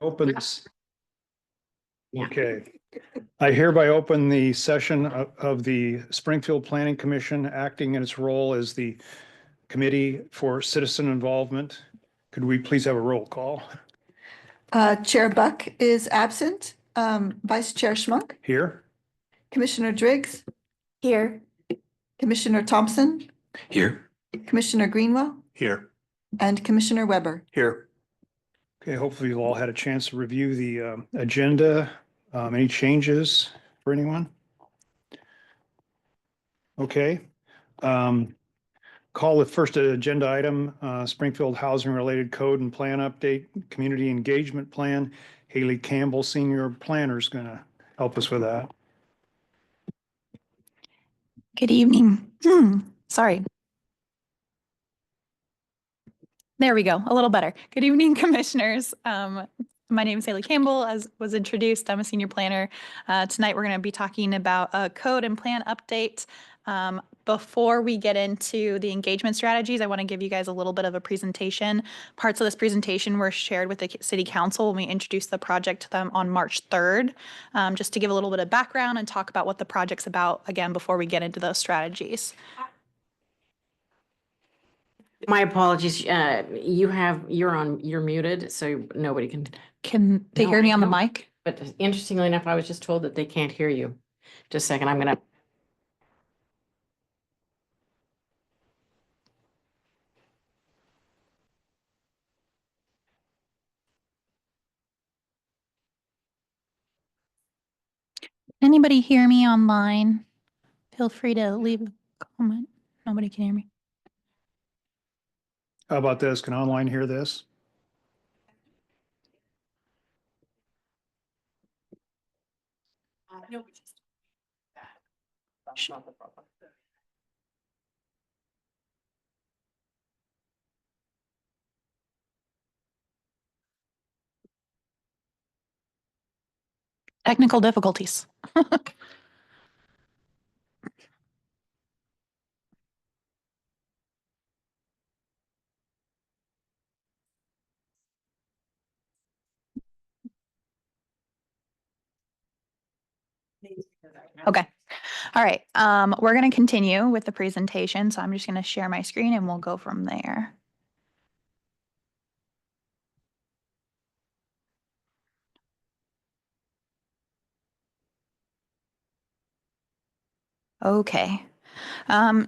Open this. Yeah. Okay. I hereby open the session of the Springfield Planning Commission, acting in its role as the Committee for Citizen Involvement. Could we please have a roll call? Chair Buck is absent. Vice Chair Schmuck, Here? Commissioner Driggs, Here. Commissioner Thompson, Here. Commissioner Greenwell, Here. and Commissioner Weber. Here. Okay, hopefully you've all had a chance to review the agenda. Any changes for anyone? Okay. Call the first agenda item, Springfield Housing Related Code and Plan Update, Community Engagement Plan. Haley Campbell, Senior Planner, is going to help us with that. Good evening. Sorry. There we go. A little better. Good evening, commissioners. My name is Haley Campbell, as was introduced. I'm a senior planner. Tonight, we're going to be talking about a code and plan update. Before we get into the engagement strategies, I want to give you guys a little bit of a presentation. Parts of this presentation were shared with the City Council when we introduced the project to them on March 3rd, just to give a little bit of background and talk about what the project's about, again, before we get into those strategies. My apologies. You're muted, so nobody can. Can they No, hear me on the no. mic? But interestingly enough, I was just told that they can't hear you. Just a second, I'm gonna. Anybody hear me online? Feel free to leave a comment. Nobody can hear me. How about this? Can online hear this? Technical difficulties. Okay. All right. We're going to continue with the presentation. So I'm just going to share my screen and we'll go from there. Okay.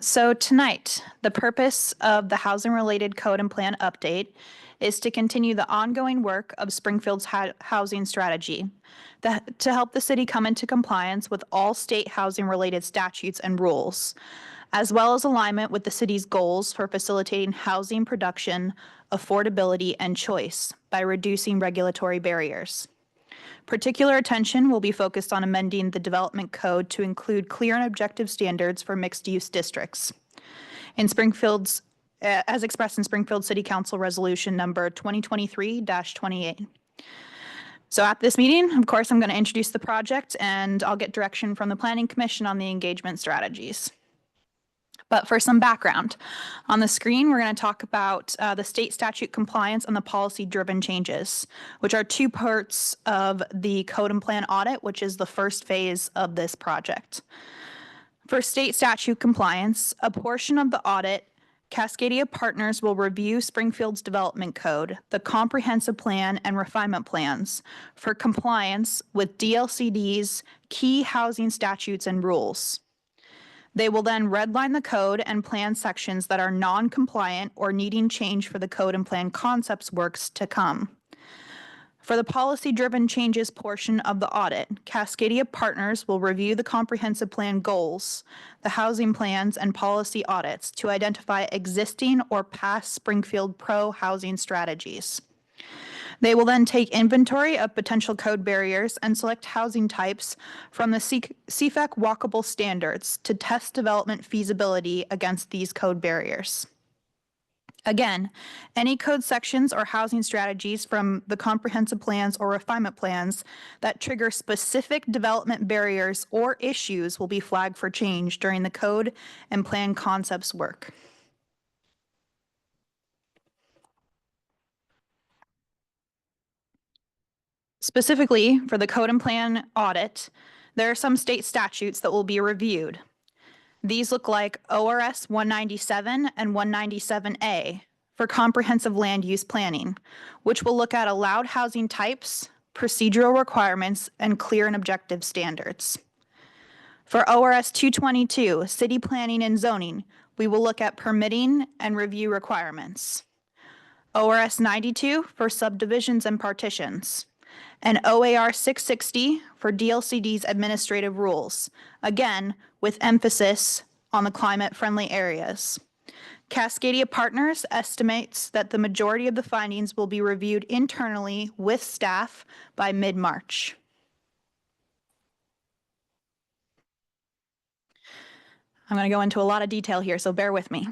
So tonight, the purpose of the housing related code and plan update is to continue the ongoing work of Springfield's housing strategy to help the city come into compliance with all state housing related statutes and rules, as well as alignment with the city's goals for facilitating housing production, affordability, and choice by reducing regulatory barriers. Particular attention will be focused on amending the development code to include clear and objective standards for mixed-use districts. In Springfield's, as expressed in Springfield City Council Resolution number 2023-28. So at this meeting, of course, I'm going to introduce the project and I'll get direction from the Planning Commission on the engagement strategies. But for some background, on the screen, we're going to talk about the state statute compliance and the policy-driven changes, which are two parts of the code and plan audit, which is the first phase of this project. For state statute compliance, a portion of the audit, Cascadia Partners will review Springfield's development code, the comprehensive plan and refinement plans for compliance with DLCD's key housing statutes and rules. They will then redline the code and plan sections that are non-compliant or needing change for the code and plan concepts works to come. For the policy-driven changes portion of the audit, Cascadia Partners will review the comprehensive plan goals, the housing plans, and policy audits to identify existing or past Springfield pro-housing strategies. They will then take inventory of potential code barriers and select housing types from the CFEC walkable standards to test development feasibility against these code barriers. Again, any code sections or housing strategies from the comprehensive plans or refinement plans that trigger specific development barriers or issues will be flagged for change during the code and plan concepts work. Specifically, for the code and plan audit, there are some state statutes that will be reviewed. These look like ORS 197 and 197A for comprehensive land use planning, which will look at allowed housing types, procedural requirements, and clear and objective standards. For ORS 222, city planning and zoning, we will look at permitting and review requirements. ORS 92 for subdivisions and partitions, and OAR 660 for DLCD's administrative rules, again, with emphasis on the climate-friendly areas. Cascadia Partners estimates that the majority of the findings will be reviewed internally with staff by mid-March. I'm going to go into a lot of detail here, so bear with me.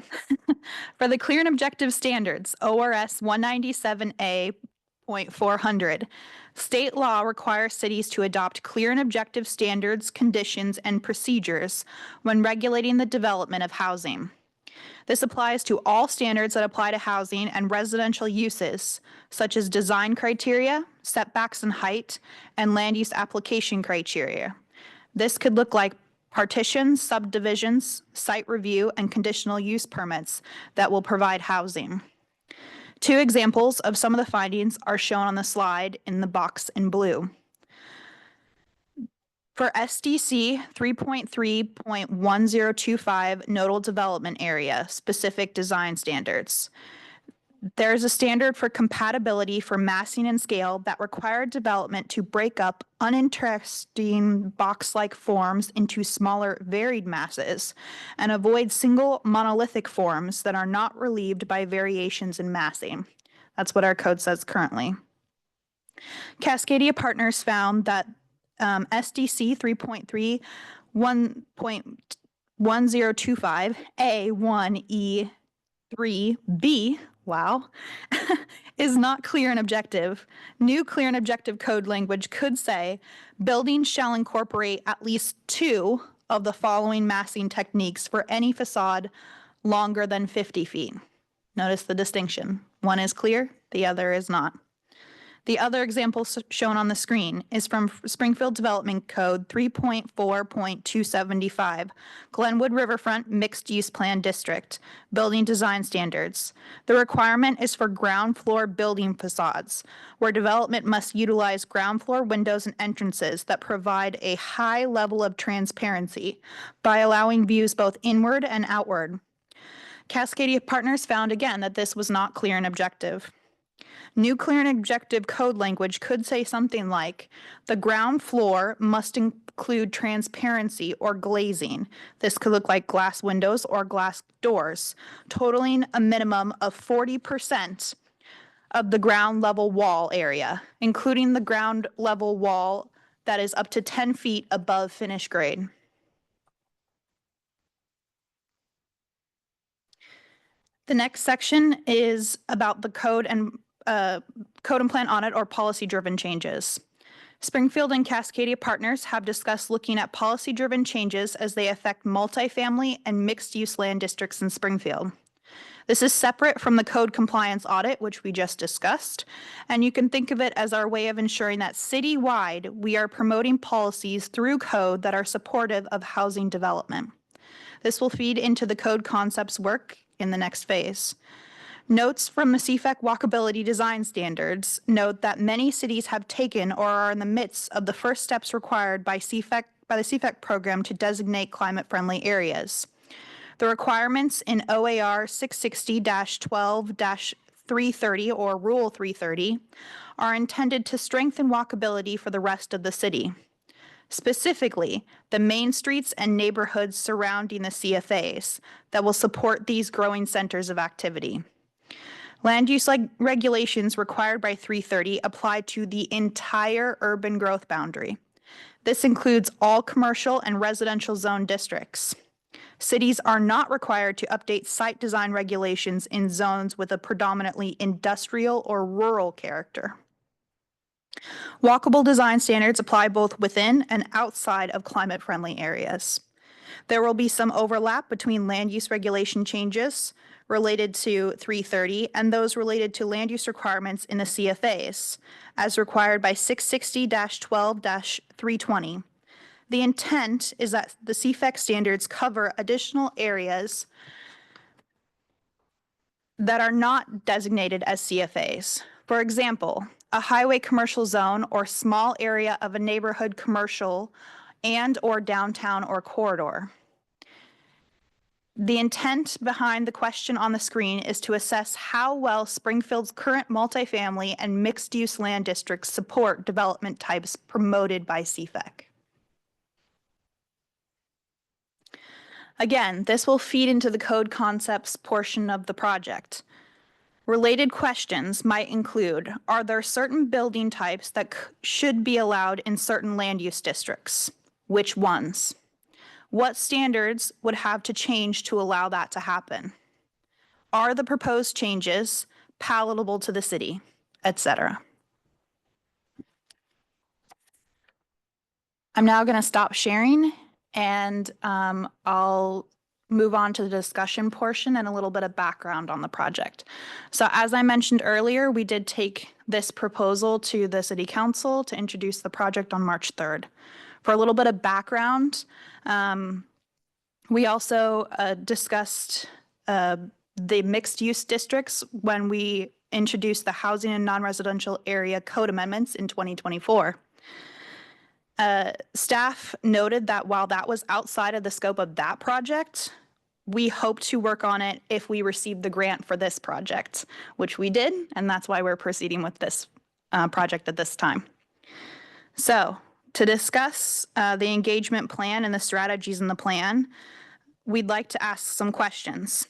For the clear and objective standards, ORS 197A.400, state law requires cities to adopt clear and objective standards, conditions, and procedures when regulating the development of housing. This applies to all standards that apply to housing and residential uses, such as design criteria, setbacks and height, and land use application criteria. This could look like partitions, subdivisions, site review, and conditional use permits that will provide housing. Two examples of some of the findings are shown on the slide in the box in blue. For SDC 3.3.1025 nodal development area, specific design standards, there's a standard for compatibility for massing and scale that required development to break up uninteresting box-like forms into smaller varied masses and avoid single monolithic forms that are not relieved by variations in massing. That's what our code says currently. Cascadia Partners found that SDC 3.3 1.1025 A1E3B, wow, is not clear and objective. New clear and objective code language could say buildings shall incorporate at least two of the following massing techniques for any facade longer than 50 feet. Notice the distinction. One is clear, the other is not. The other example shown on the screen is from Springfield Development Code 3.4.275, Glenwood Riverfront Mixed Use Plan District, Building Design Standards. The requirement is for ground floor building facades, where development must utilize ground floor windows and entrances that provide a high level of transparency by allowing views both inward and outward. Cascadia Partners found again that this was not clear and objective. New clear and objective code language could say something like, the ground floor must include transparency or glazing. This could look like glass windows or glass doors, totaling a minimum of 40% of the ground level wall area, including the ground level wall that is up to 10 feet above finished grade. The next section is about the code and plan audit or policy-driven changes. Springfield and Cascadia Partners have discussed looking at policy-driven changes as they affect multifamily and mixed-use land districts in Springfield. This is separate from the code compliance audit, which we just discussed, and you can think of it as our way of ensuring that citywide we are promoting policies through code that are supportive of housing development. This will feed into the code concepts work in the next phase. Notes from the CFEC walkability design standards note that many cities have taken or are in the midst of the first steps required by the CFEC program to designate climate-friendly areas. The requirements in OAR 660-12-330 or Rule 330 are intended to strengthen walkability for the rest of the city. Specifically, the main streets and neighborhoods surrounding the CFAs that will support these growing centers of activity. Land use regulations required by 330 apply to the entire urban growth boundary. This includes all commercial and residential zone districts. Cities are not required to update site design regulations in zones with a predominantly industrial or rural character. Walkable design standards apply both within and outside of climate-friendly areas. There will be some overlap between land use regulation changes related to 330 and those related to land use requirements in the CFAs, as required by 660-12-320. The intent is that the CFEC standards cover additional areas that are not designated as CFAs. For example, a highway commercial zone or small area of a neighborhood commercial and or downtown or corridor. The intent behind the question on the screen is to assess how well Springfield's current multifamily and mixed-use land districts support development types promoted by CFEC. Again, this will feed into the code concepts portion of the project. Related questions might include, are there certain building types that should be allowed in certain land use districts? Which ones? What standards would have to change to allow that to happen? Are the proposed changes palatable to the city, etc.? I'm now going to stop sharing and I'll move on to the discussion portion and a little bit of background on the project. So as I mentioned earlier, we did take this proposal to the City Council to introduce the project on March 3rd. For a little bit of background, we also discussed the mixed use districts when we introduced the housing and non-residential area code amendments in 2024. Staff noted that while that was outside of the scope of that project, we hope to work on it if we receive the grant for this project, which we did, and that's why we're proceeding with this project at this time. So to discuss the engagement plan and the strategies in the plan, we'd like to ask some questions.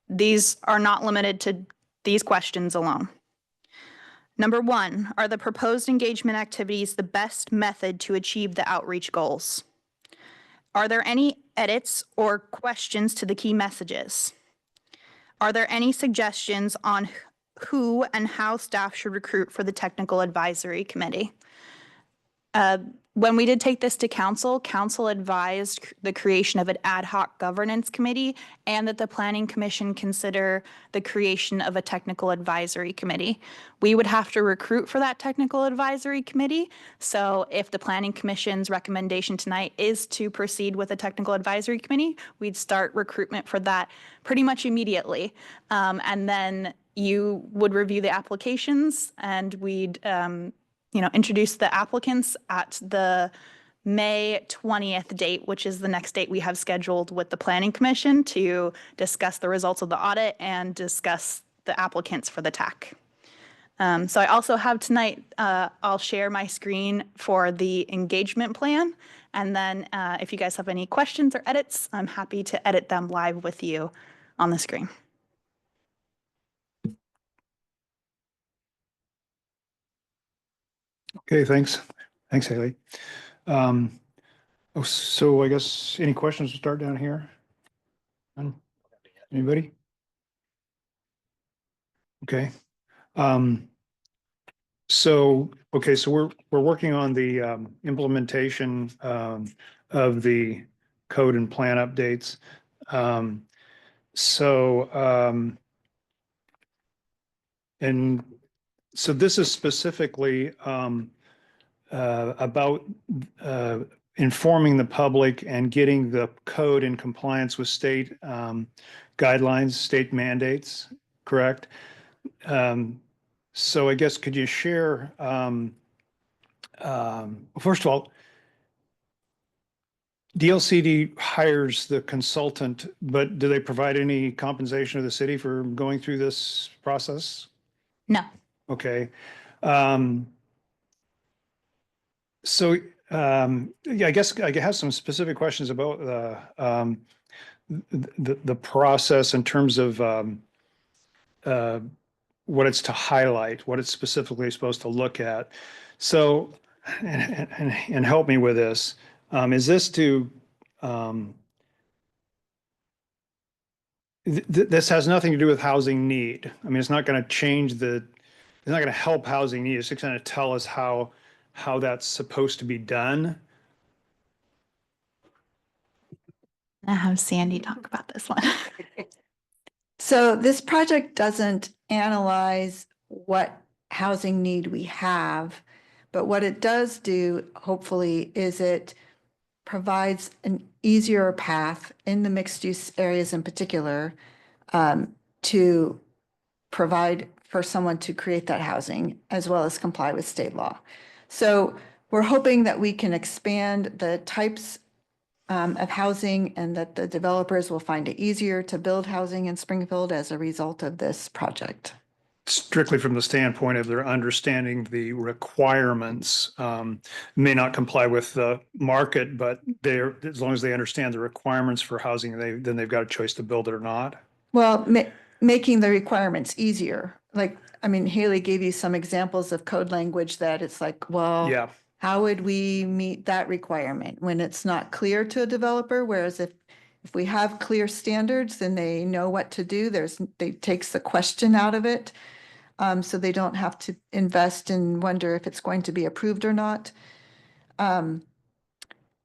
These are not limited to these questions alone. Number one, are the proposed engagement activities the best method to achieve the outreach goals? Are there any edits or questions to the key messages? Are there any suggestions on who and how staff should recruit for the technical advisory committee? When we did take this to council, council advised the creation of an ad hoc governance committee and that the planning commission consider the creation of a technical advisory committee. We would have to recruit for that technical advisory committee. So if the planning commission's recommendation tonight is to proceed with a technical advisory committee, we'd start recruitment for that pretty much immediately. And then you would review the applications and we'd introduce the applicants at the May 20th date, which is the next date we have scheduled with the Planning Commission to discuss the results of the audit and discuss the applicants for the TAC. So I also have tonight, I'll share my screen for the engagement plan. And then if you guys have any questions or edits, I'm happy to edit them live with you on the screen. Okay, thanks. Thanks, Haley. So I guess any questions to start down here? None? Anybody? Okay. So we're working on the implementation of the code and plan updates. And so this is specifically about informing the public and getting the code in compliance with state guidelines, state mandates, correct? So I guess could you share, first of all, DLCD hires the consultant, but do they provide any compensation to the city for going through this process? No. Okay. So I guess I have some specific questions about the process in terms of what it's to highlight, what it's specifically supposed to look at. So, and help me with this. Is this to this has nothing to do with housing need. I mean, it's not going to change it's not going to help housing need. It's just going to tell us how that's supposed to be done. I have Sandy talk about this one. So this project doesn't analyze what housing need we have, but what it does do, hopefully, is it provides an easier path in the mixed use areas in particular to provide for someone to create that housing as well as comply with state law. So we're hoping that we can expand the types of housing and that the developers will find it easier to build housing in Springfield as a result of this project. Strictly from the standpoint of their understanding the requirements, may not comply with the market, but they're, as long as they understand the requirements for housing, then they've got a choice to build it or not. Well, making the requirements easier. Like, I mean, Haley gave you some examples of code language that it's like, well, Yeah, how would we meet that requirement when it's not clear to a developer? Whereas if we have clear standards, then they know what to do. It takes the question out of it. So they don't have to invest and wonder if it's going to be approved or not.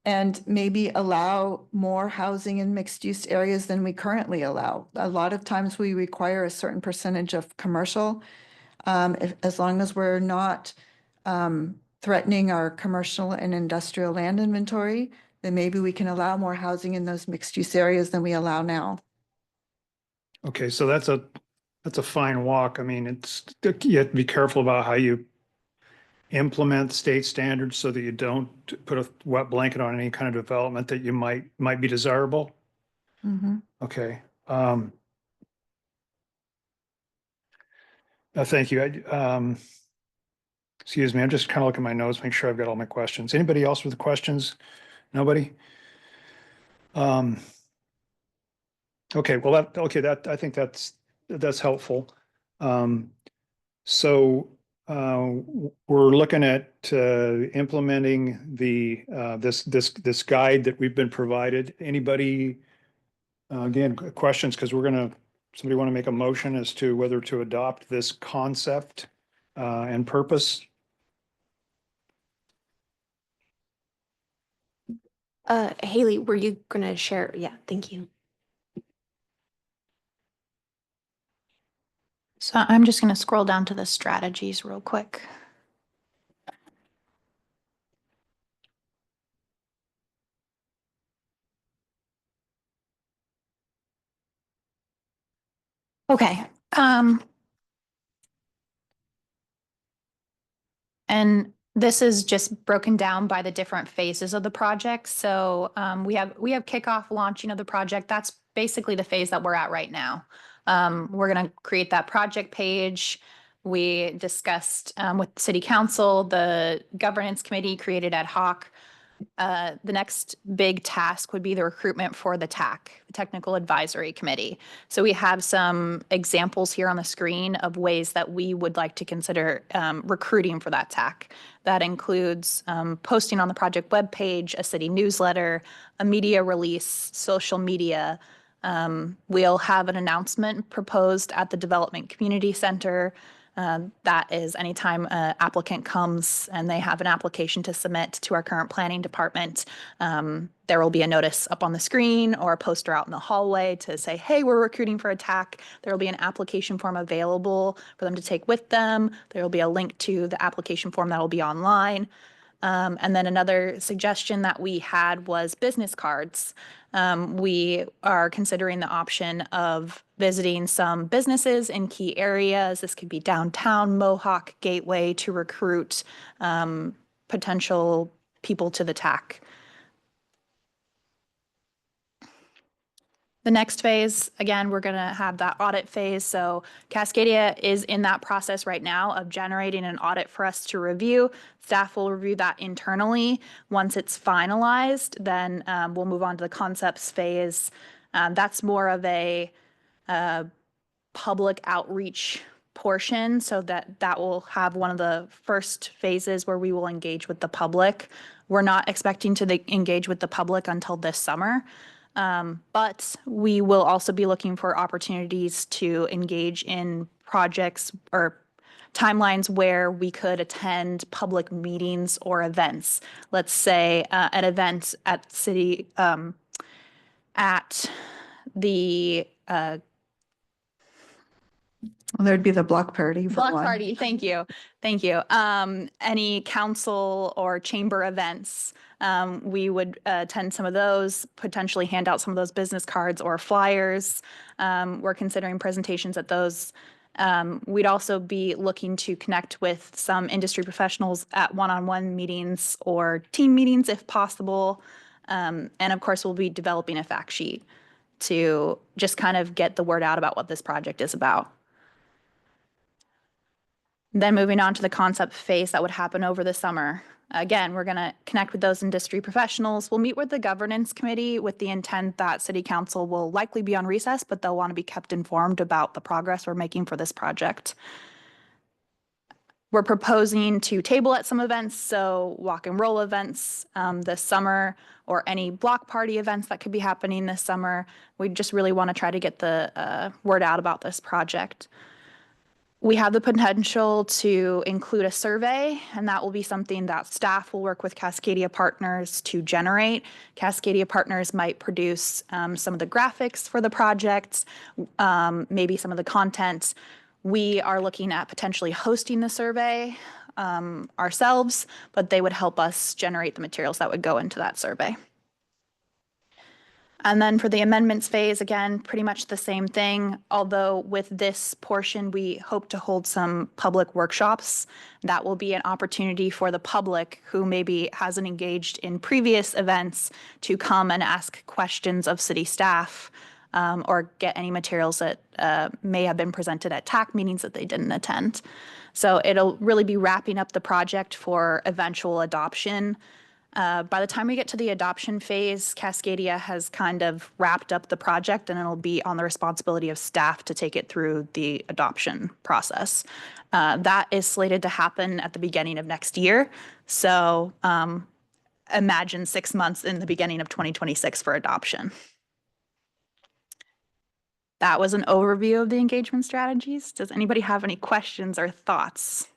And maybe allow more housing in mixed use areas than we currently allow. A lot of times we require a certain percentage of commercial. As long as we're not threatening our commercial and industrial land inventory, then maybe we can allow more housing in those mixed use areas than we allow now. okay, so that's a fine walk. I mean, you have to be careful about how you implement state standards so that you don't put a wet blanket on any kind of development that you might be desirable. Mhm. Okay. Thank you. Excuse me, I'm just kind of looking at my notes, make sure I've got all my questions. Anybody else with questions? Nobody? Okay, well, I think that's helpful. So we're looking at implementing this guide that we've been provided. Anybody, again, questions? Because somebody want to make a motion as to whether to adopt this concept and purpose? Haley, were you gonna share? Yeah, thank you. So I'm just going to scroll down to the strategies real quick. Okay. And this is just broken down by the different phases of the project. So we have kickoff launching of the project. That's basically the phase that we're at right now. We're going to create that project page. We discussed with City Council, the governance committee created ad hoc. The next big task would be the recruitment for the TAC, the Technical Advisory Committee. So we have some examples here on the screen of ways that we would like to consider recruiting for that TAC. That includes posting on the project webpage, a city newsletter, a media release, social media. We'll have an announcement proposed at the Development Community Center. That is anytime an applicant comes and they have an application to submit to our current planning department, there will be a notice up on the screen or a poster out in the hallway to say, hey, we're recruiting for a TAC. There will be an application form available for them to take with them. There will be a link to the application form that will be online. And then another suggestion that we had was business cards. We are considering the option of visiting some businesses in key areas. This could be downtown, Mohawk, Gateway, to recruit potential people to the TAC. The next phase, again, we're going to have that audit phase. So Cascadia is in that process right now of generating an audit for us to review. Staff will review that internally. Once it's finalized, then we'll move on to the concepts phase. That's more of a public outreach portion, so that will have one of the first phases where we will engage with the public. We're not expecting to engage with the public until this summer. But we will also be looking for opportunities to engage in projects or timelines where we could attend public meetings or events. Let's say an event at city, at the Well, there'd be the block party for block one. party. Thank you. Thank you. Any council or chamber events, we would attend some of those, potentially hand out some of those business cards or flyers. We're considering presentations at those. We'd also be looking to connect with some industry professionals at one-on-one meetings or team meetings if possible. And of course, we'll be developing a fact sheet to just kind of get the word out about what this project is about. Then moving on to the concept phase that would happen over the summer. Again, we're going to connect with those industry professionals. We'll meet with the governance committee with the intent that city council will likely be on recess, but they'll want to be kept informed about the progress we're making for this project. We're proposing to table at some events, so walk and roll events this summer, or any block party events that could be happening this summer. We just really want to try to get the word out about this project. We have the potential to include a survey, and that will be something that staff will work with Cascadia Partners to generate. Cascadia Partners might produce some of the graphics for the project, maybe some of the content. We are looking at potentially hosting the survey ourselves, but they would help us generate the materials that would go into that survey. And then for the amendments phase, again, pretty much the same thing, although with this portion, we hope to hold some public workshops. That will be an opportunity for the public who maybe hasn't engaged in previous events to come and ask questions of city staff or get any materials that may have been presented at TAC meetings that they didn't attend. So it'll really be wrapping up the project for eventual adoption. By the time we get to the adoption phase, Cascadia has kind of wrapped up the project, and it'll be on the responsibility of staff to take it through the adoption process. That is slated to happen at the beginning of next year. So imagine 6 months in the beginning of 2026 for adoption. That was an overview of the engagement strategies. Does anybody have any questions or thoughts?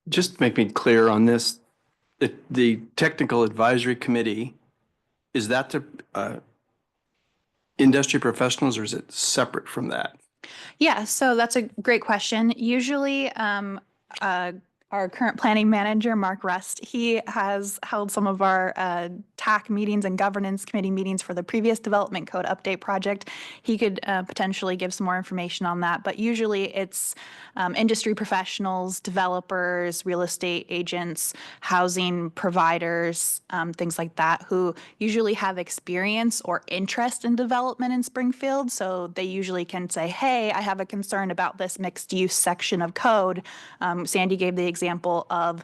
Just to make me clear on this, the technical advisory committee, is that the industry professionals, or is it separate from that? Yeah, so that's a great question. Usually, our current planning manager, Mark Rust, he has held some of our TAC meetings and governance committee meetings for the previous development code update project. He could potentially give some more information on that, but usually it's industry professionals, developers, real estate agents, housing providers, things like that, who usually have experience or interest in development in Springfield. So they usually can say, hey, I have a concern about this mixed use section of code. Sandy gave the example of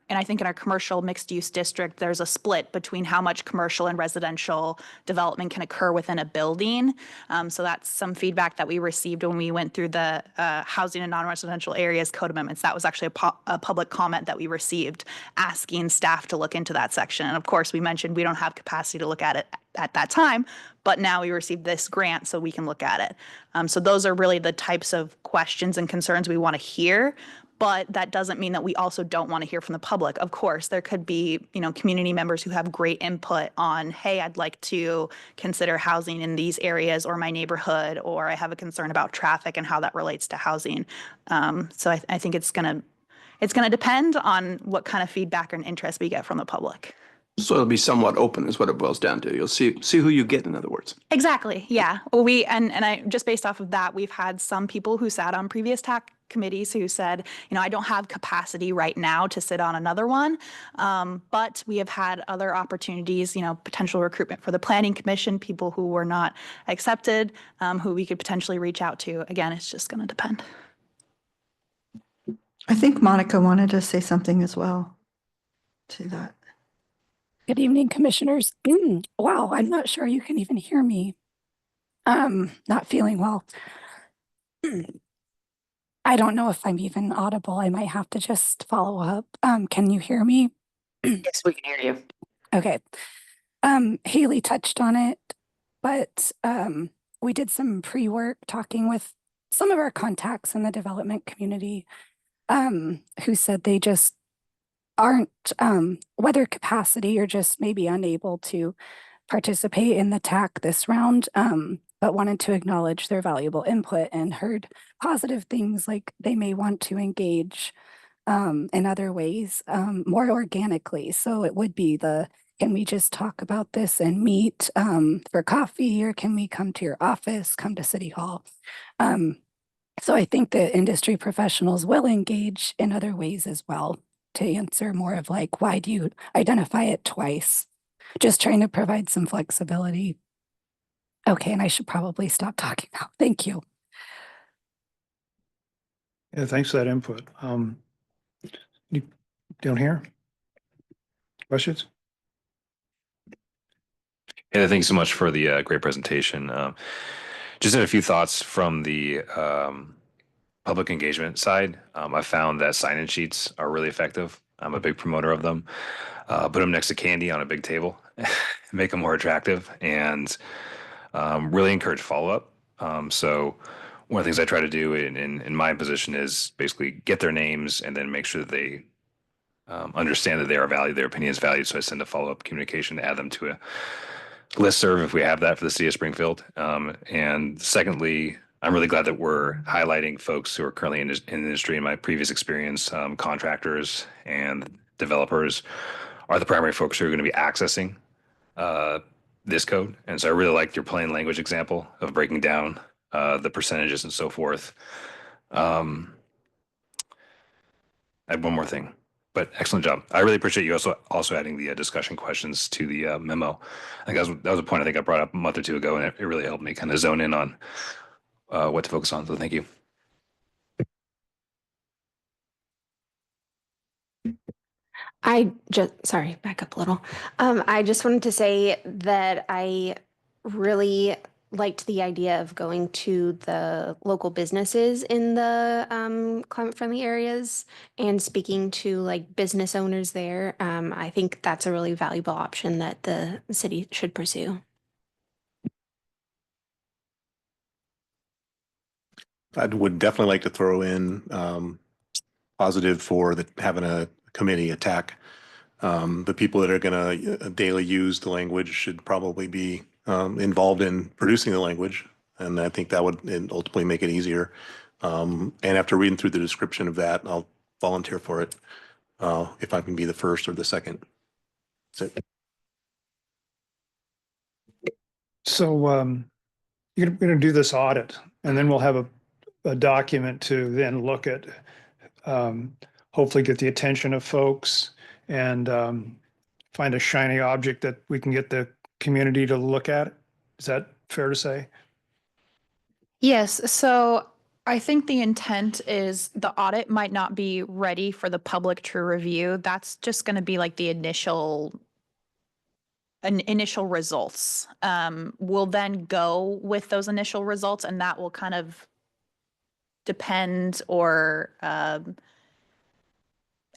and I think in our commercial mixed use district, there's a split between how much commercial and residential development can occur within a building. So that's some feedback that we received when we went through the housing and non-residential areas code amendments. That was actually a public comment that we received asking staff to look into that section. And of course, we mentioned we don't have capacity to look at it at that time, but now we received this grant so we can look at it. So those are really the types of questions and concerns we want to hear. But that doesn't mean that we also don't want to hear from the public. Of course, there could be, community members who have great input on, hey, I'd like to consider housing in these areas or my neighborhood, or I have a concern about traffic and how that relates to housing. So I think it's gonna depend on what kind of feedback and interest we get from the public. So it'll be somewhat open is what it boils down to. You'll see who you get, in other words. Exactly. Yeah. Well, and I just based off of that, we've had some people who sat on previous TAC committees who said, I don't have capacity right now to sit on another one. But we have had other opportunities, potential recruitment for the planning commission, people who were not accepted, who we could potentially reach out to. Again, it's just going to depend. I think Monica wanted to say something as well to that. Good evening, commissioners. Wow, I'm not sure you can even hear me. Not feeling well. I don't know if I'm even audible. I might have to just follow up. Can you hear me? Yes, we can hear you. Okay. Haley touched on it, but we did some pre-work talking with some of our contacts in the development community who said they just aren't whether capacity or just maybe unable to participate in the TAC this round, but wanted to acknowledge their valuable input and heard positive things like they may want to engage in other ways more organically. So it would be can we just talk about this and meet for coffee, or can we come to your office, come to City Hall? So I think that industry professionals will engage in other ways as well to answer more of like, why do you identify it twice? Just trying to provide some flexibility. Okay, and I should probably stop talking now. Thank you. Yeah, thanks for that input. You down here? Questions? Yeah, thanks so much for the great presentation. Just had a few thoughts from the public engagement side. I found that sign-in sheets are really effective. I'm a big promoter of them. Put them next to candy on a big table, make them more attractive, and really encourage follow-up. So one of the things I try to do in my position is basically get their names and then make sure that they understand that they are valued, their opinion is valued. So I send a follow-up communication to add them to a listserv if we have that for the city of Springfield. And secondly, I'm really glad that we're highlighting folks who are currently in the industry. In my previous experience, contractors and developers are the primary folks who are going to be accessing this code. And so I really liked your plain language example of breaking down the percentages and so forth. I had one more thing, but excellent job. I really appreciate you also adding the discussion questions to the memo. I think that was a point I think I brought up a month or two ago, and it really helped me kind of zone in on what to focus on. So thank you. Sorry, back up a little. I just wanted to say that I really liked the idea of going to the local businesses in the climate friendly areas and speaking to like business owners there. I think that's a really valuable option that the city should pursue. I would definitely like to throw in positive for having a committee attack. The people that are going to daily use the language should probably be involved in producing the language. And I think that would ultimately make it easier. And after reading through the description of that, I'll volunteer for it if I can be the first or the second. That's it. So you're going to do this audit, and then we'll have a document to then look at, hopefully get the attention of folks and find a shiny object that we can get the community to look at. Is that fair to say? Yes, so I think the intent is the audit might not be ready for the public to review. That's just going to be like the initial results. We'll then go with those initial results, and that will kind of depend or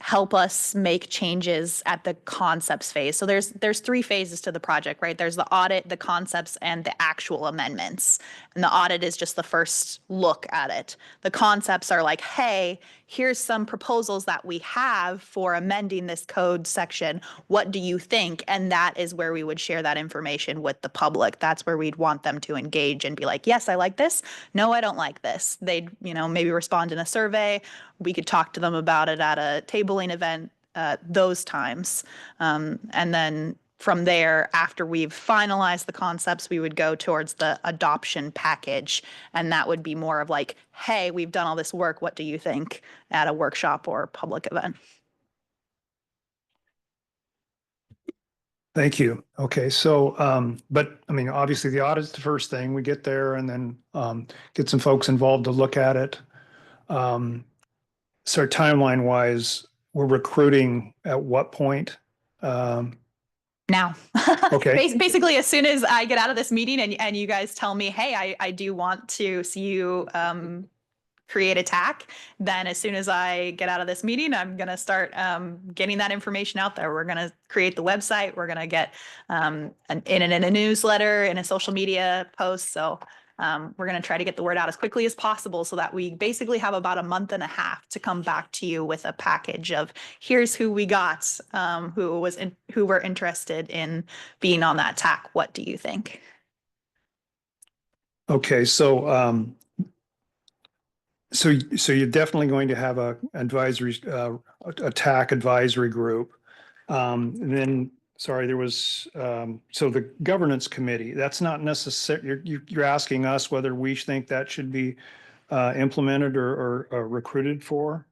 help us make changes at the concepts phase. So there's 3 phases to the project, right? There's the audit, the concepts, and the actual amendments. And the audit is just the first look at it. The concepts are like, hey, here's some proposals that we have for amending this code section. What do you think? And that is where we would share that information with the public. That's where we'd want them to engage and be like, yes, I like this. No, I don't like this. They'd, maybe respond in a survey. We could talk to them about it at a tabling event, those times. And then from there, after we've finalized the concepts, we would go towards the adoption package. And that would be more of like, hey, we've done all this work. What do you think at a workshop or public event? Thank you. Okay, so, but I mean, obviously the audit's the first thing. We get there and then get some folks involved to look at it. So timeline wise, we're recruiting at what point? Now. Okay. Basically, as soon as I get out of this meeting and you guys tell me, hey, I do want to see you create a TAC, then as soon as I get out of this meeting, I'm going to start getting that information out there. We're going to create the website. We're going to get in a newsletter, in a social media post. So We're going to try to get the word out as quickly as possible so that we basically have about a month and a half to come back to you with a package of here's who we got, who were interested in being on that TAC. What do you think? Okay, so so you're definitely going to have a advisory, a TAC advisory group. And then, sorry, there was, so the governance committee, that's not necessary. You're asking us whether we think that should be implemented or recruited for?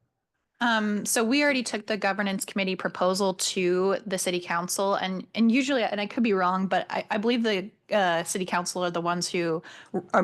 So we already took the governance committee proposal to the city council and usually, and I could be wrong, but I believe the city council are the ones who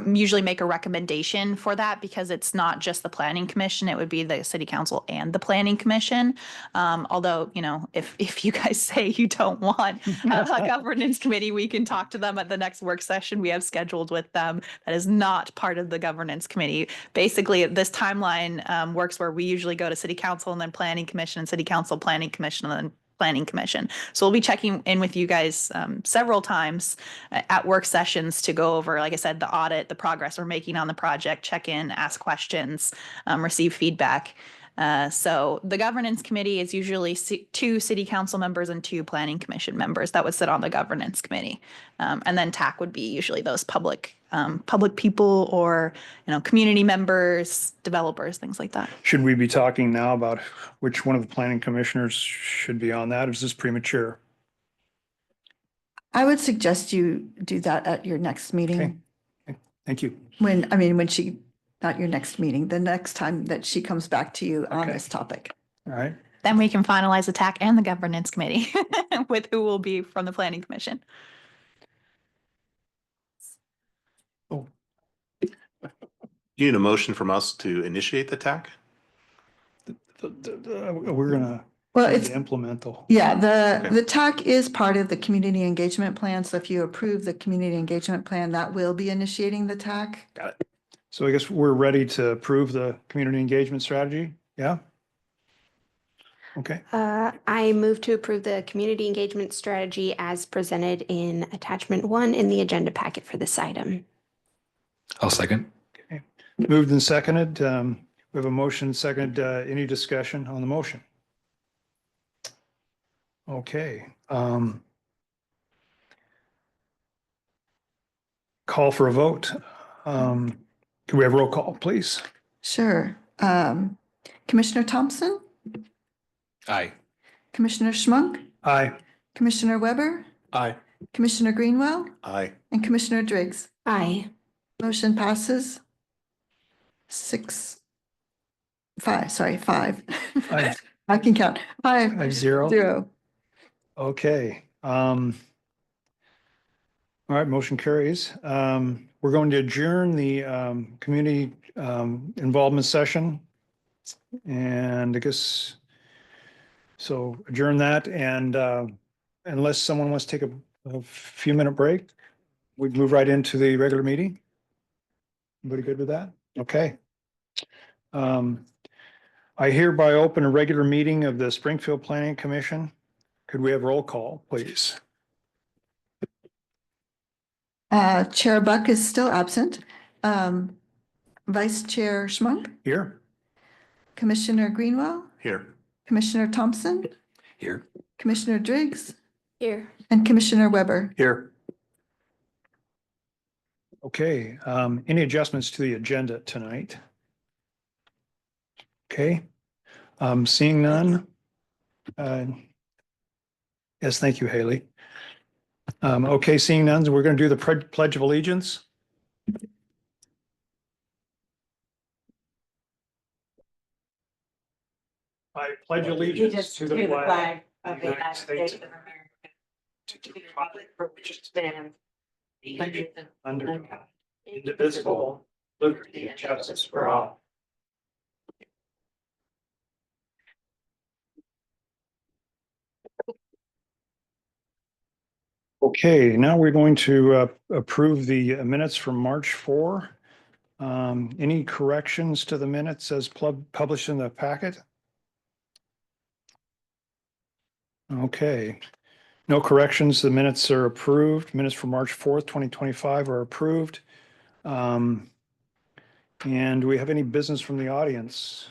usually make a recommendation for that because it's not just the planning commission, it would be the city council and the planning commission. Although, you know, if you guys say you don't want a governance committee, we can talk to them at the next work session we have scheduled with them. That is not part of the governance committee. Basically, this timeline works where we usually go to city council and then planning commission and city council, planning commission, and then planning commission. So we'll be checking in with you guys several times at work sessions to go over, like I said, the audit, the progress we're making on the project, check in, ask questions, receive feedback. So the governance committee is usually 2 city council members and 2 planning commission members that would sit on the governance committee. And then TAC would be usually those public people or, you know, community members, developers, things like that. Should we be talking now about which one of the planning commissioners should be on that? Or is this premature? I would suggest you do that at your next meeting. Okay. Thank you. Not your next meeting, the next time that she comes back to you on Okay. this topic. All right. Then we can finalize the TAC and the governance committee with who will be from the planning commission. You need a motion from us to initiate the TAC? We're gonna Well, it's, implement the. yeah, Okay. the TAC is part of the community engagement plan. So if you approve the community engagement plan, that will be initiating the TAC. Got it. So I guess we're ready to approve the community engagement strategy. Yeah. Okay. I move to approve the community engagement strategy as presented in attachment 1 in the agenda packet for this item. I'll second. Okay. Moved and seconded. We have a motion second. Any discussion on the motion? Okay. Call for a vote. Can we have roll call, please? Sure. Commissioner Thompson, Aye. Commissioner Schmunk, Aye. Commissioner Weber, Aye. Commissioner Greenwell, Aye. and Commissioner Driggs. Aye. Motion passes 5. Aye. I can count. 5-0. 5-0. Okay. All right, motion carries. We're going to adjourn the community involvement session. And I guess, so adjourn that, and unless someone wants to take a few minute break, we'd move right into the regular meeting. Everybody good with that? Okay. I hereby open a regular meeting of the Springfield Planning Commission. Could we have roll call, please? Chair Buck is still absent. Vice Chair Schmunk, Here? Commissioner Greenwell, Here. Commissioner Thompson, Here. Commissioner Driggs, Here. and Commissioner Weber. Here. Okay, any adjustments to the agenda tonight? Okay, seeing none. Yes, thank you, Haley. Okay, seeing none, we're going to do the Pledge of Allegiance. I pledge allegiance to the flag of the United States of America, to the republic for which it stands, under God, indivisible, liberty and justice for all. Okay, now we're going to approve the minutes from March 4. Any corrections to the minutes as published in the packet? Okay, no corrections. The minutes are approved. Minutes for March 4th, 2025 are approved. And do we have any business from the audience?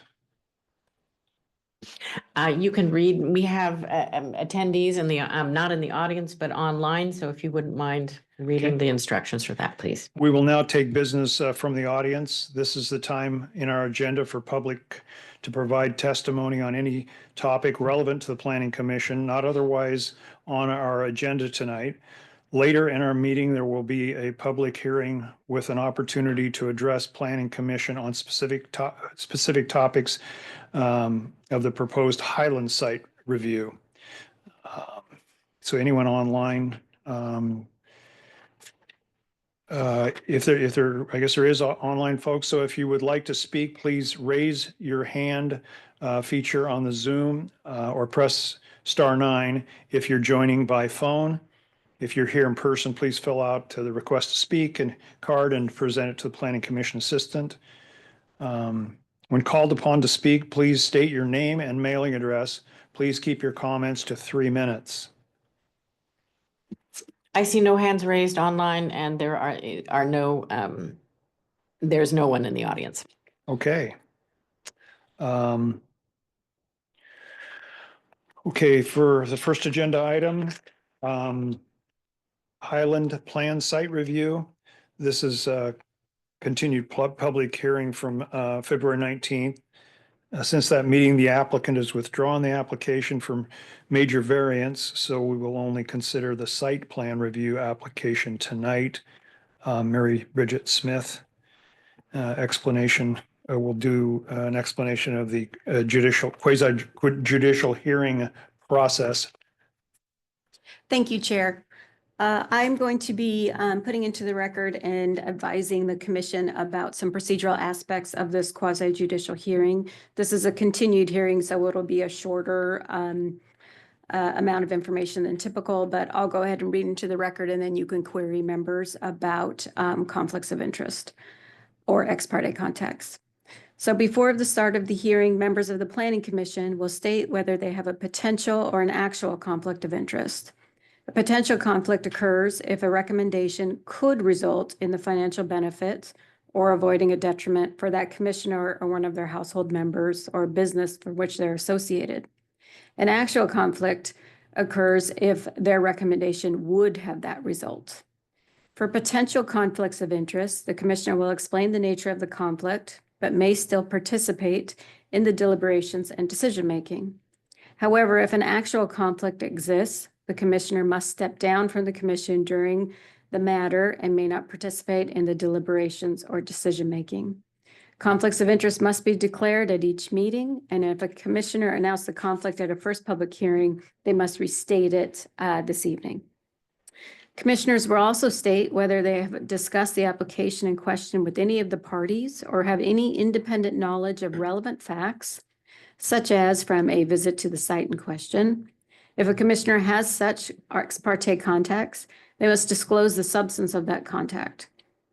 You can read, we have attendees in the, not in the audience, but online. So if you wouldn't mind reading Okay. the instructions for that, please. We will now take business from the audience. This is the time in our agenda for public to provide testimony on any topic relevant to the Planning Commission, not otherwise on our agenda tonight. Later in our meeting, there will be a public hearing with an opportunity to address Planning Commission on specific topics of the proposed Highland site review. So anyone online, if there, I guess there is online folks. So if you would like to speak, please raise your hand feature on the Zoom or press *9 if you're joining by phone. If you're here in person, please fill out the request to speak and card and present it to the Planning Commission assistant. When called upon to speak, please state your name and mailing address. Please keep your comments to 3 minutes. I see no hands raised online and there are no, there's no one in the audience. Okay. Okay, for the first agenda item, Highland Plan Site Review. This is a continued public hearing from February 19th. Since that meeting, the applicant has withdrawn the application from major variance, so we will only consider the site plan review application tonight. Mary Bridget Smith explanation. We'll do an explanation of the quasi-judicial hearing process. Thank you, Chair. I'm going to be putting into the record and advising the commission about some procedural aspects of this quasi-judicial hearing. This is a continued hearing, so it'll be a shorter amount of information than typical, but I'll go ahead and read into the record and then you can query members about conflicts of interest or ex parte contacts. So before the start of the hearing, members of the Planning Commission will state whether they have a potential or an actual conflict of interest. A potential conflict occurs if a recommendation could result in the financial benefits or avoiding a detriment for that commissioner or one of their household members or business for which they're associated. An actual conflict occurs if their recommendation would have that result. For potential conflicts of interest, the commissioner will explain the nature of the conflict, but may still participate in the deliberations and decision-making. However, if an actual conflict exists, the commissioner must step down from the commission during the matter and may not participate in the deliberations or decision-making. Conflicts of interest must be declared at each meeting, and if a commissioner announced the conflict at a first public hearing, they must restate it this evening. Commissioners will also state whether they have discussed the application in question with any of the parties or have any independent knowledge of relevant facts, such as from a visit to the site in question. If a commissioner has such ex parte contacts, they must disclose the substance of that contact.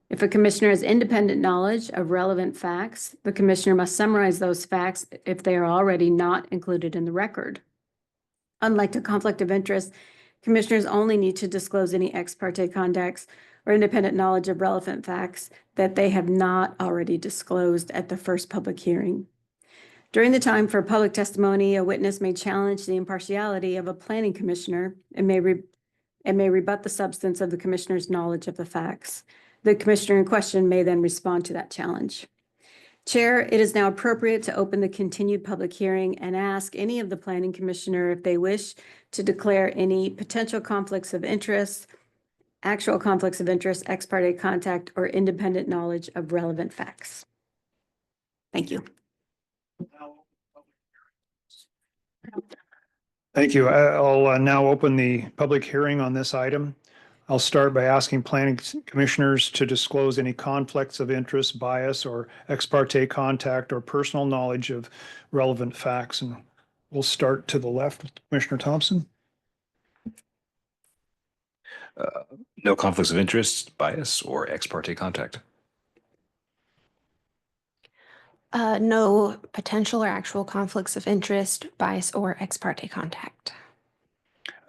If a commissioner has independent knowledge of relevant facts, the commissioner must summarize those facts if they are already not included in the record. Unlike a conflict of interest, commissioners only need to disclose any ex parte contacts or independent knowledge of relevant facts that they have not already disclosed at the first public hearing. During the time for public testimony, a witness may challenge the impartiality of a planning commissioner and may rebut the substance of the commissioner's knowledge of the facts. The commissioner in question may then respond to that challenge. Chair, it is now appropriate to open the continued public hearing and ask any of the planning commissioner if they wish to declare any potential conflicts of interest, actual conflicts of interest, ex parte contact, or independent knowledge of relevant facts. Thank you. Thank you. I'll now open the public hearing on this item. I'll start by asking planning commissioners to disclose any conflicts of interest, bias, or ex parte contact or personal knowledge of relevant facts. And we'll start to the left with Commissioner Thompson. No conflicts of interest, bias, or ex parte contact. No potential or actual conflicts of interest, bias, or ex parte contact.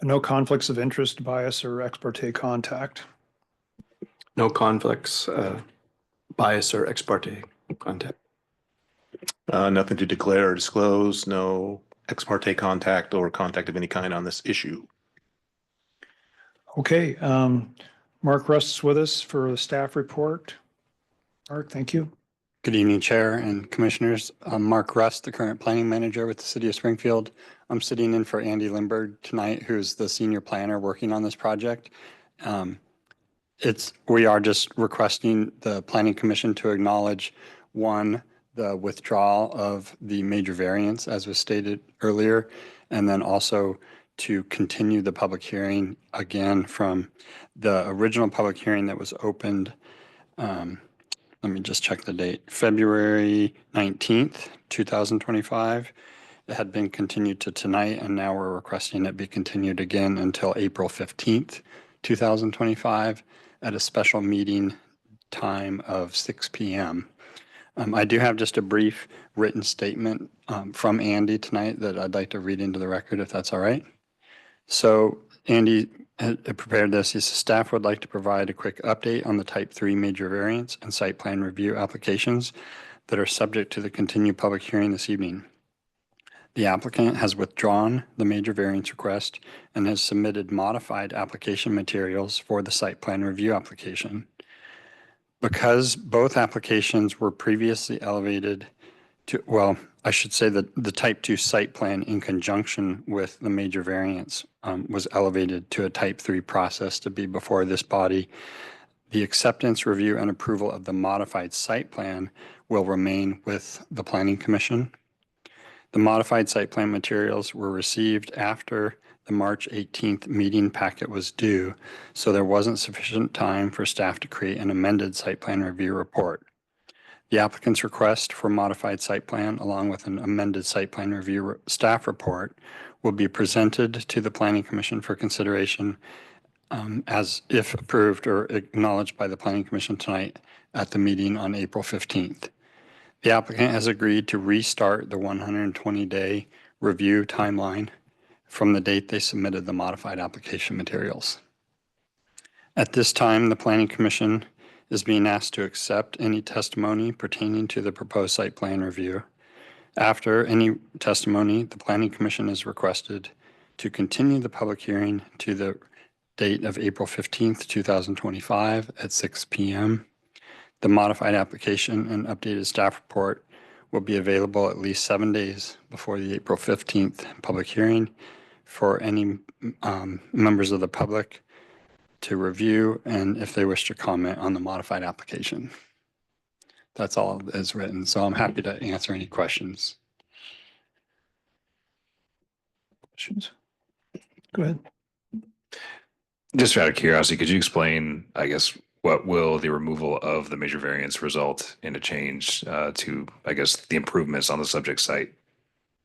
No conflicts of interest, bias, or ex parte contact. No conflicts. bias or ex parte contact. Nothing to declare or disclose, no ex parte contact or contact of any kind on this issue. Okay, Mark Rust's with us for the staff report. Mark, thank you. Good evening, Chair and Commissioners. I'm Mark Rust, the current planning manager with the City of Springfield. I'm sitting in for Andy Lindberg tonight, who's the senior planner working on this project. We are just requesting the Planning Commission to acknowledge, one, the withdrawal of the major variance, as was stated earlier, and then also to continue the public hearing again from the original public hearing that was opened. Let me just check the date, February 19th, 2025. It had been continued to tonight, and now we're requesting it be continued again until April 15th, 2025 at a special meeting time of 6 p.m. I do have just a brief written statement from Andy tonight that I'd like to read into the record, if that's all right. So Andy had prepared this. His staff would like to provide a quick update on the Type 3 major variance and site plan review applications that are subject to the continued public hearing this evening. The applicant has withdrawn the major variance request and has submitted modified application materials for the site plan review application. Because both applications were previously elevated to, well, I should say that the Type 2 site plan in conjunction with the major variance was elevated to a Type 3 process to be before this body. The acceptance, review, and approval of the modified site plan will remain with the Planning Commission. The modified site plan materials were received after the March 18th meeting packet was due, so there wasn't sufficient time for staff to create an amended site plan review report. The applicant's request for modified site plan, along with an amended site plan review staff report, will be presented to the Planning Commission for consideration as if approved or acknowledged by the Planning Commission tonight at the meeting on April 15th. The applicant has agreed to restart the 120-day review timeline from the date they submitted the modified application materials. At this time, the Planning Commission is being asked to accept any testimony pertaining to the proposed site plan review. After any testimony, the Planning Commission is requested to continue the public hearing to the date of April 15th, 2025 at 6 p.m. The modified application and updated staff report will be available at least 7 days before the April 15th public hearing for any members of the public to review and if they wish to comment on the modified application. That's all that is written, so I'm happy to answer any questions. Questions? Go ahead. Just out of curiosity, could you explain, I guess, what will the removal of the major variance result in a change to, I guess, the improvements on the subject site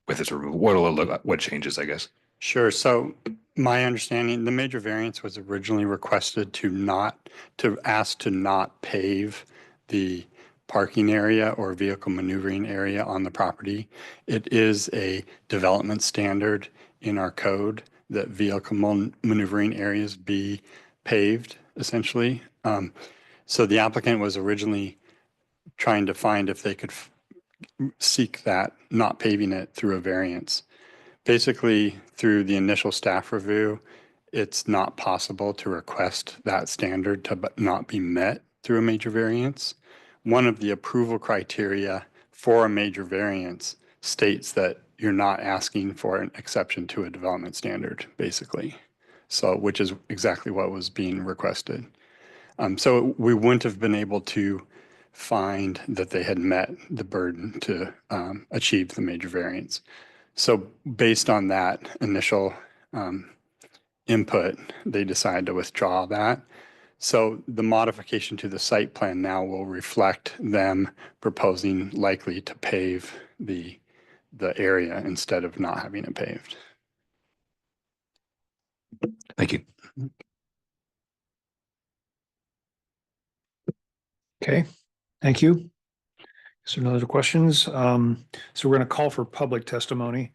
with its removal? What will it look like? What changes, I guess? Sure. So my understanding, the major variance was originally requested to ask to not pave the parking area or vehicle maneuvering area on the property. It is a development standard in our code that vehicle maneuvering areas be paved, essentially. So the applicant was originally trying to find if they could seek that, not paving it through a variance. Basically, through the initial staff review, it's not possible to request that standard to not be met through a major variance. One of the approval criteria for a major variance states that you're not asking for an exception to a development standard, basically. So, which is exactly what was being requested. So we wouldn't have been able to find that they had met the burden to achieve the major variance. So based on that initial input, they decided to withdraw that. So the modification to the site plan now will reflect them proposing likely to pave the area instead of not having it paved. Thank you. Okay, thank you. Is there no other questions? So we're going to call for public testimony.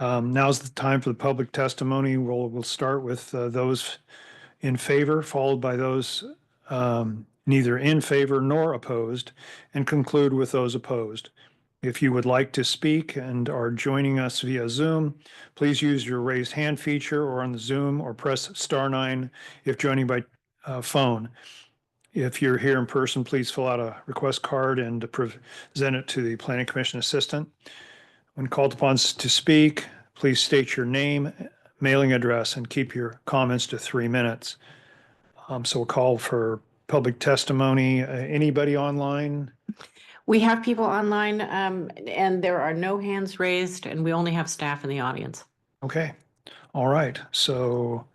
Now's the time for the public testimony. We'll start with those in favor, followed by those neither in favor nor opposed, and conclude with those opposed. If you would like to speak and are joining us via Zoom, please use your raised hand feature or on the Zoom, or press *9 if joining by phone. If you're here in person, please fill out a request card and present it to the Planning Commission assistant. When called upon to speak, please state your name, mailing address, and keep your comments to 3 minutes. So we'll call for public testimony. Anybody online? We have people online, and there are no hands raised, and we only have staff in the audience. Okay, all right. So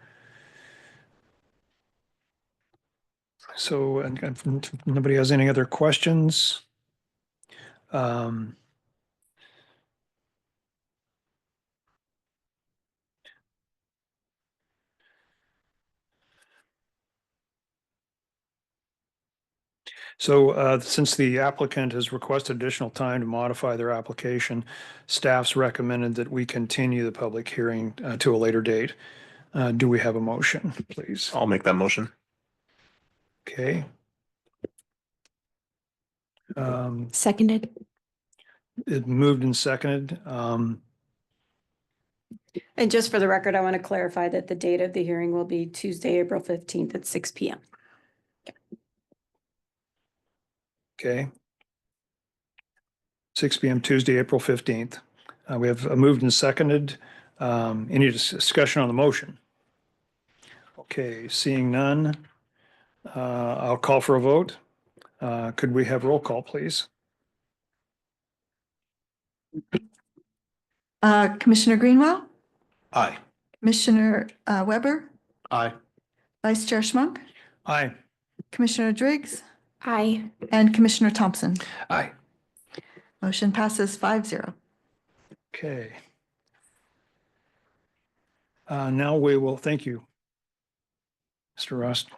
and nobody has any other questions? So since the applicant has requested additional time to modify their application, staff's recommended that we continue the public hearing to a later date. Do we have a motion, please? I'll make that motion. Okay. Seconded. It moved and seconded. And just for the record, I want to clarify that the date of the hearing will be Tuesday, April 15th at 6 p.m. Okay. 6 p.m. Tuesday, April 15th. We have moved and seconded. Any discussion on the motion? Okay, seeing none, I'll call for a vote. Could we have roll call, please? Commissioner Greenwell, Aye. Commissioner Weber, Aye. Vice Chair Schmunk, Aye. Commissioner Driggs, Aye. and Commissioner Thompson. Aye. Motion passes 5-0. Okay. Now we will, thank you, Mr. Rust.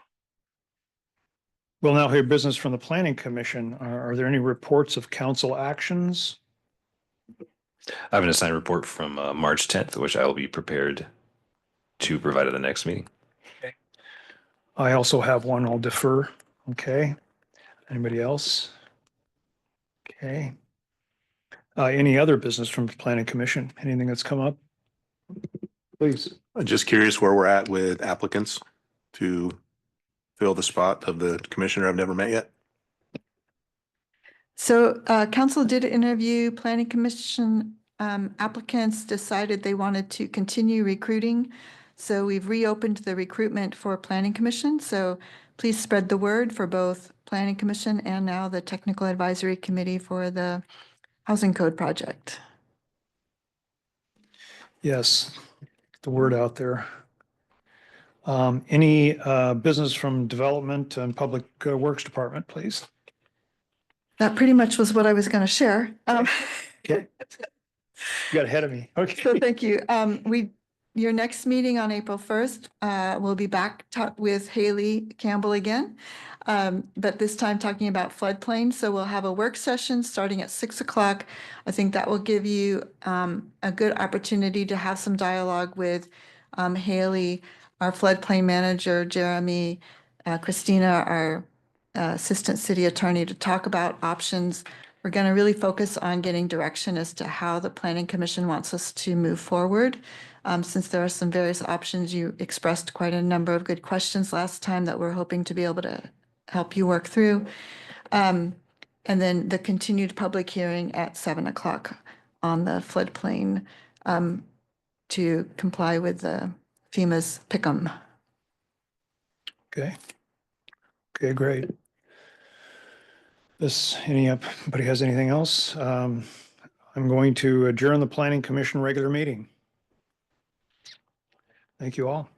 We'll now hear business from the Planning Commission. Are there any reports of council actions? I have an assigned report from March 10th, which I will be prepared to provide at the next meeting. I also have one. I'll defer. Okay. Anybody else? Okay. Any other business from the Planning Commission? Anything that's come up? Please. I'm just curious where we're at with applicants to fill the spot of the commissioner I've never met yet. So council did interview Planning Commission applicants, decided they wanted to continue recruiting. So we've reopened the recruitment for Planning Commission. So please spread the word for both Planning Commission and now the Technical Advisory Committee for the Housing Code Project. Yes, get the word out there. Any business from Development and Public Works Department, please? That pretty much was what I was going to share. Okay. You got ahead of me. So Okay. thank you. Your next meeting on April 1st, we'll be back with Haley Campbell again, but this time talking about floodplain. So we'll have a work session starting at 6 o'clock. I think that will give you a good opportunity to have some dialogue with Haley, our floodplain manager, Jeremy, Christina, our assistant city attorney, to talk about options. We're going to really focus on getting direction as to how the Planning Commission wants us to move forward. Since there are some various options, you expressed quite a number of good questions last time that we're hoping to be able to help you work through. And then the continued public hearing at 7 o'clock on the floodplain to comply with the FEMA's PICM. Okay. Okay, great. Anybody has anything else? I'm going to adjourn the Planning Commission regular meeting. Thank you all.